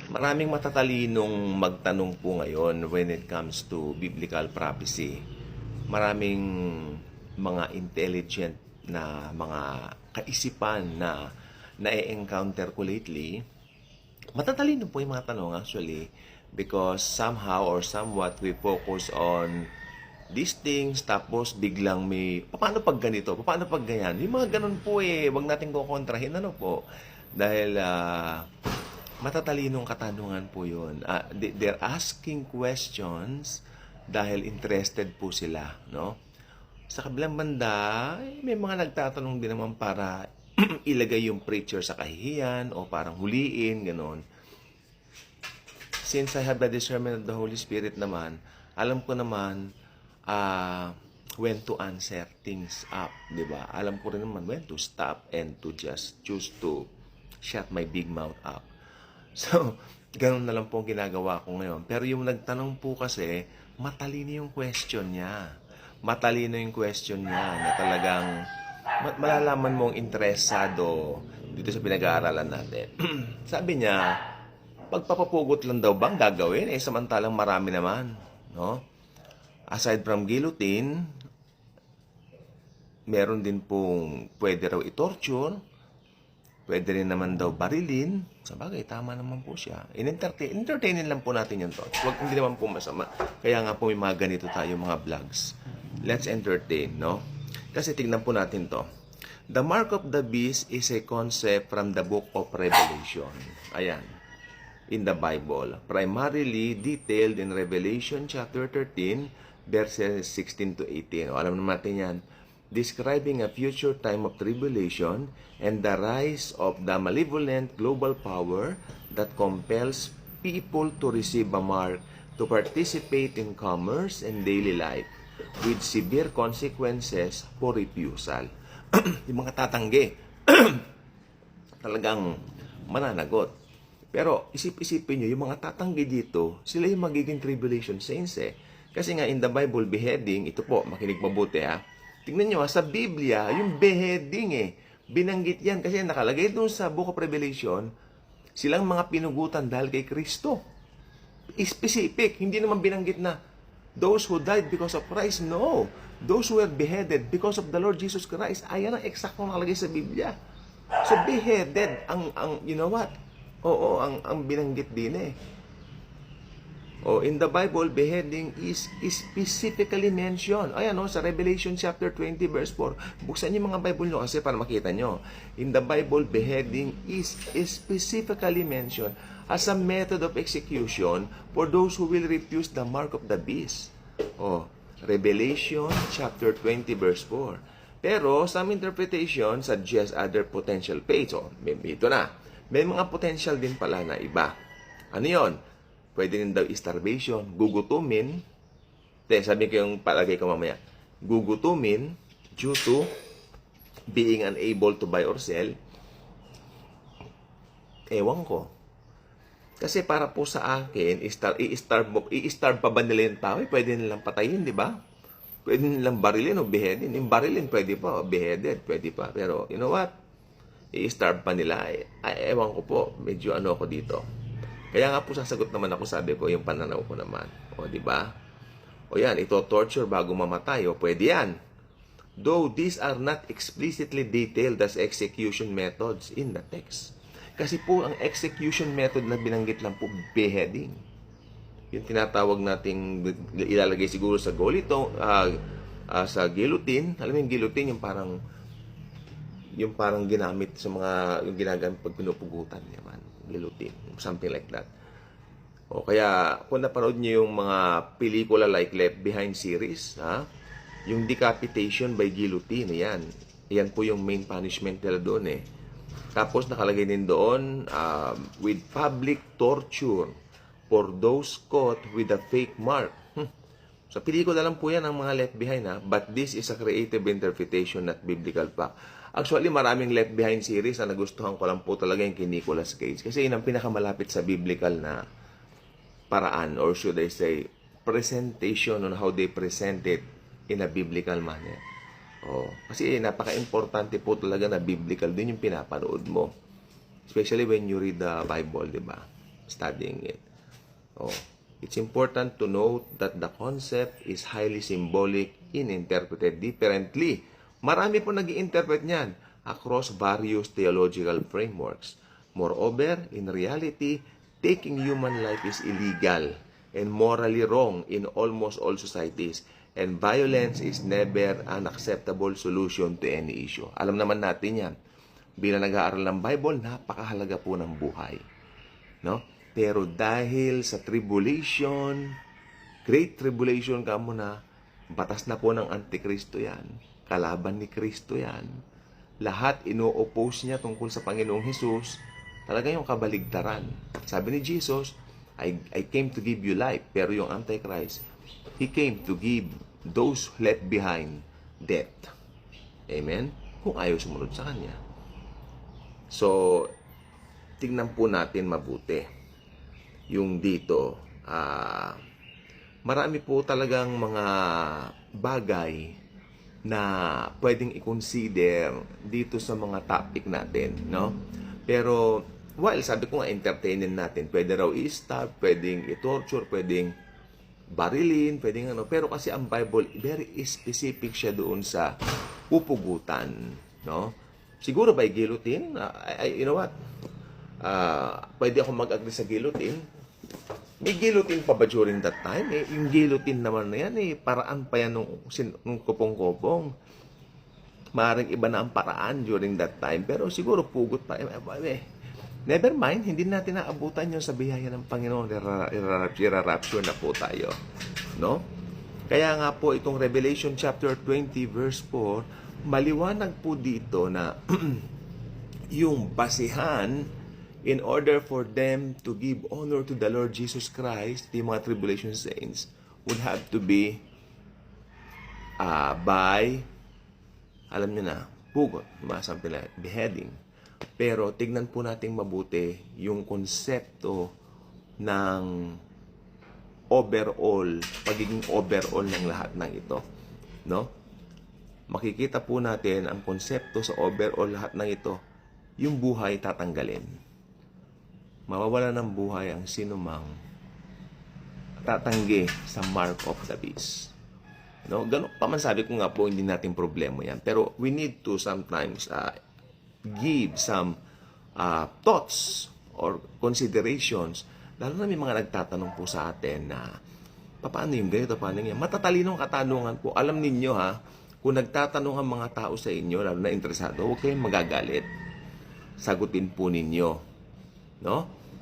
Maraming matatalinong magtanong po ngayon when it comes to biblical prophecy. Maraming mga intelligent na mga kaisipan na na-encounter ko lately. Matatalino po yung mga tanong actually because somehow or somewhat we focus on these things tapos biglang may paano pag ganito, paano pag ganyan. Yung mga ganun po wag natin kukontrahin ano po. Dahil matatalinong katanungan po yun. They're asking questions dahil interested po sila, no? Sa kabilang banda, may mga nagtatanong din naman para ilagay yung preacher sa kahihiyan o parang huliin, gano'n. Since I have the discernment of the Holy Spirit naman, alam ko naman when to answer things up, di ba? Alam ko rin naman when to stop and to just choose to shut my big mouth up. So, ganun na lang po ang ginagawa ko ngayon. Pero yung nagtanong po kasi, matalino yung question niya. Matalino yung question niya na talagang malalaman mong interesado dito sa pinag-aaralan natin. Sabi niya, pagpapapugot lang daw bang gagawin? Samantalang marami naman. No? Aside from guillotine, meron din pong pwede raw i-torture. Pwede rin naman daw barilin. Sabagay, tama naman po siya. Entertainin lang po natin yung thoughts. Hindi naman po masama. Kaya nga po may mga ganito tayo, mga vlogs. Let's entertain, no? Kasi tignan po natin to. The mark of the beast is a concept from the book of Revelation. Ayan. In the Bible. Primarily detailed in Revelation chapter 13, verses 16 to 18. Alam naman natin yan. Describing a future time of tribulation and the rise of the malevolent global power that compels people to receive a mark to participate in commerce and daily life with severe consequences for refusal. Yung mga tatanggi talagang mananagot. Pero isip-isipin nyo, yung mga tatanggi dito, sila yung magiging tribulation saints Kasi nga in the Bible, beheading, ito po, makinig mabuti Tingnan nyo sa Biblia, yung beheading binanggit yan kasi nakalagay doon sa Book of Revelation, silang mga pinugutan dahil kay Kristo. Specific, hindi naman binanggit na those who died because of Christ, no. Those who were beheaded because of the Lord Jesus Christ, ayan ang eksaktong nakalagay sa Biblia. So beheaded, you know what? Oo, ang binanggit din in the Bible, beheading is specifically mentioned. Ayan sa Revelation chapter 20 verse 4. Buksan niyo mga Bible nyo kasi para makita nyo. In the Bible, beheading is specifically mentioned as a method of execution for those who will refuse the mark of the beast. Revelation chapter 20 verse 4. Pero some interpretation suggest other potential fates. Ito na. May mga potential din pala na iba. Ano yon? Pwede rin daw starvation, gugutumin. Sabi ko yung palagay ko mamaya. Gugutumin due to being unable to buy or sell. Ewan ko. Kasi para po sa akin, i-starve pa ba nila yung tao? Pwede nilang patayin, di ba? Pwede nilang barilin o beheadin. Yung barilin, pwede pa. Beheaded, pwede pa. Pero, you know what? I-starve pa nila. Ewan ko po. Medyo ako dito. Kaya nga po sasagot naman ako, sabi ko, yung pananaw ko naman. Di ba? Yan, ito torture bago mamatay. Pwede yan. Though these are not explicitly detailed as execution methods in the text. Kasi po, ang execution method na binanggit lang po, beheading. Yung tinatawag nating ilalagay siguro sa sa guillotine. Alam mo yung guillotine, yung parang ginamit sa mga, yung ginagamit pag pinupugutan naman. Guillotine, something like that. Kaya kung napanood niyo yung mga pelikula like Left Behind series, yung decapitation by guillotine, yan po yung main punishment nila doon Tapos nakalagay din doon with public torture for those caught with a fake mark. Sa pelikula lang po yan ang mga Left Behind but this is a creative interpretation, not biblical fact. Actually, maraming Left Behind series na nagustuhan ko lang po talaga yung kay Nicolas Cage. Kasi yun ang pinakamalapit sa biblical na paraan, or should I say, presentation on how they present it in a biblical manner. Kasi napaka-importante po talaga na biblical din yung pinapanood mo. Especially when you read the Bible, di ba? studying it. Oh, it's important to note that the concept is highly symbolic and interpreted differently. Marami po nag-i-interpret niyan across various theological frameworks. Moreover, in reality, taking human life is illegal and morally wrong in almost all societies, and violence is never an acceptable solution to any issue. Alam naman natin yan. Bilang nag-aaral ng Bible, napakahalaga po ng buhay. No? Pero dahil sa tribulation, great tribulation ka muna, batas na po ng Antikristo yan. Kalaban ni Kristo yan. Lahat ino-oppose niya tungkol sa Panginoong Hesus. Talaga yung kabaligtaran. Sabi ni Jesus, I came to give you life. Pero yung Antichrist, He came to give those left behind death. Amen? Kung ayaw sumunod sa Kanya. So, tingnan po natin mabuti. Yung dito, marami po talagang mga bagay na pwedeng i-consider dito sa mga topic natin, no? Pero, while sabi ko nga, entertainin natin. Pwede raw i-starve, pwedeng i-torture, pwedeng barilin, pwedeng ano. Pero kasi ang Bible, very specific siya doon sa pupugutan, no? Siguro by guillotine, you know what? Pwede ako mag-agree sa guillotine. May guillotine pa ba during that time? Yung guillotine naman na yan, paraan pa yan nung kopong-kopong. Maaaring iba na ang paraan during that time. Pero siguro pugot pa. Never mind, hindi natin naabutan yung sa biyaya ng Panginoon. Irarapture na po tayo. No? Kaya nga po itong Revelation chapter 20 verse 4, maliwanag po dito na yung basihan in order for them to give honor to the Lord Jesus Christ, the mga tribulation saints, would have to be by, alam nyo na, pugot, something like beheading. Pero tignan po natin mabuti yung konsepto ng overall, pagiging overall ng lahat ng ito. No? Makikita po natin ang konsepto sa overall lahat ng ito, yung buhay tatanggalin. Mawawala ng buhay ang sinumang tatanggi sa mark of the beast. No? Ganun pa man sabi ko nga po, hindi natin problema yan. Pero we need to sometimes give some thoughts or considerations. Lalo na may mga nagtatanong po sa atin na paano yung ganito, paano yung matatalinong katanungan po. Alam ninyo ha, kung nagtatanong ang mga tao sa inyo, lalo na interesado, huwag kayong magagalit. Sagutin po ninyo. No?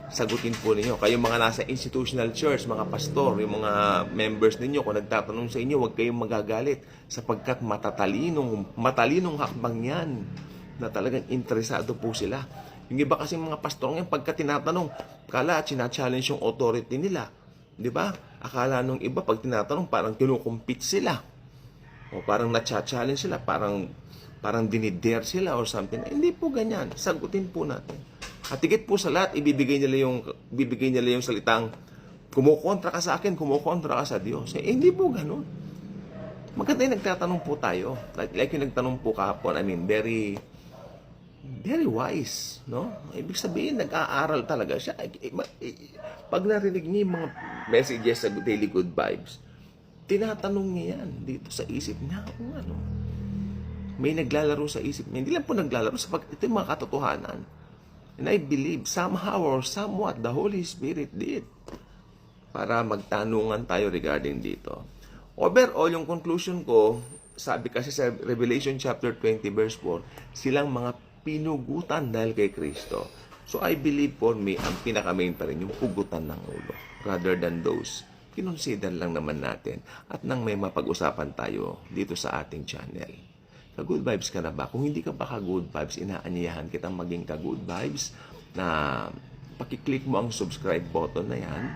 Sagutin po ninyo. Kayong mga nasa institutional church, mga pastor, yung mga members ninyo, kung nagtatanong sa inyo, huwag kayong magagalit sapagkat matalinong hakbang yan na talagang interesado po sila. Yung iba kasi mga pastor ngayon, pagka tinatanong, kala china-challenge yung authority nila. Di ba? Akala nung iba, pag tinatanong, parang kinukumpit sila. O parang na-challenge sila, parang dinidare sila or something. Hindi po ganyan. Sagutin po natin. At higit po sa lahat, ibibigay nila yung salitang, kumukontra ka sa akin, kumukontra ka sa Diyos. Hindi po ganun. Maganda yung nagtatanong po tayo. Like yung nagtanong po kahapon, very, very wise. No? Ibig sabihin, nag-aaral talaga siya. Pag narinig niya yung mga messages sa Daily Good Vibes, tinatanong niya yan dito sa isip niya. Ano? May naglalaro sa isip niya. Hindi lang po naglalaro sapagkat ito yung mga katotohanan. And I believe somehow or somewhat the Holy Spirit did para magtanungan tayo regarding dito. Overall, yung conclusion ko, sabi kasi sa Revelation chapter 20 verse 4, silang mga pinugutan dahil kay Kristo. So I believe for me, ang pinaka-main pa rin yung pugutan ng ulo rather than those. Kinonsider lang naman natin at nang may mapag-usapan tayo dito sa ating channel. Ka-good vibes ka na ba? Kung hindi ka pa ka-good vibes, inaanyayahan kitang maging ka-good vibes na pakiclick mo ang subscribe button na yan.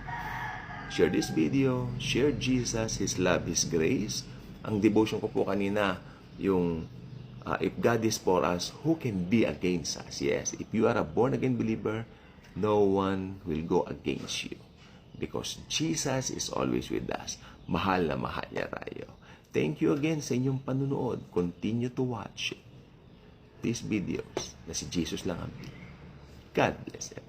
Share this video. Share Jesus, His love, His grace. Ang devotion ko po kanina, yung if God is for us, who can be against us? Yes, if you are a born-again believer, no one will go against you. Because Jesus is always with us. Mahal na mahal niya tayo. Thank you again sa inyong panunood. Continue to watch these videos na si Jesus lang ang God bless everyone.